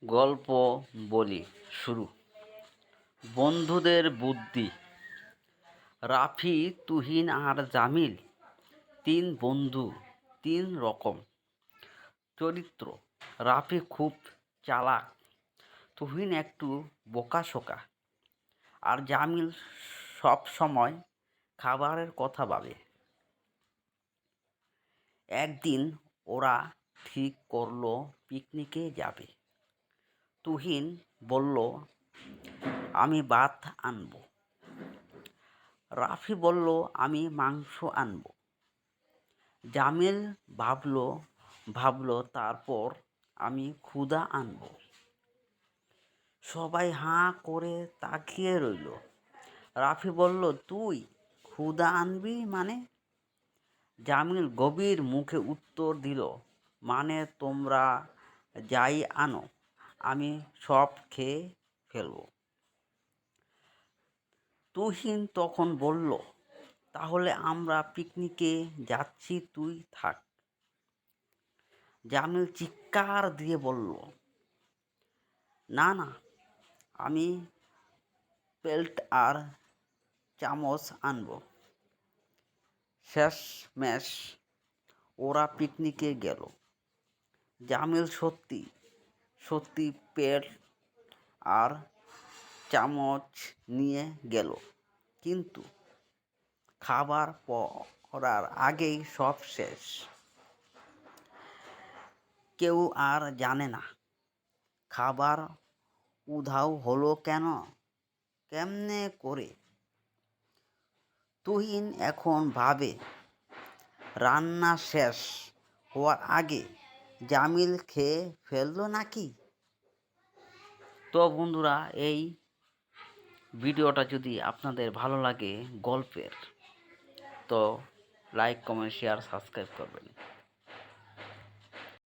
গল্প বলি শুরু। বন্ধুদের বুদ্ধি। রাফি, তুহিন আর জামিল তিন বন্ধু, তিন রকম চরিত্র। রাফি খুব চালাক, তুহিন একটু বোকাশোকা, আর জামিল সব সময় খাবারের কথা ভাবে। একদিন ওরা ঠিক করলো পিকনিকে যাবে। তুহিন বলল, আমি ভাত আনবো। রাফি বলল, আমি মাংস আনবো। জামিল ভাবলো তারপর, আমি ক্ষুধা আনবো। সবাই হাঁ করে তাকিয়ে রইল। রাফি বলল, তুই ক্ষুধা আনবি মানে? জামিল গভীর মুখে উত্তর দিল, মানে তোমরা যাই আনো আমি সব খেয়ে ফেলবো। তুহিন তখন বলল, তাহলে আমরা পিকনিকে যাচ্ছি, তুই থাক। জামিল চিৎকার দিয়ে বলল, না না, আমি প্লেট আর চামচ আনবো। শেষমেশ ওরা পিকনিকে গেল। জামিল সত্যি সত্যি প্লেট আর চামচ নিয়ে গেল, কিন্তু খাবার পড়ার আগেই সব শেষ। কেউ আর জানে না খাবার উধাও হলো কেমনে করে। তুহিন এখন ভাবে, রান্না শেষ হওয়ার আগে জামিল খেয়ে ফেললো নাকি। তো বন্ধুরা, এই ভিডিওটা যদি আপনাদের ভালো লাগে গল্পের, তো লাইক, কমেন্ট, শেয়ার, সাবস্ক্রাইব করবেন।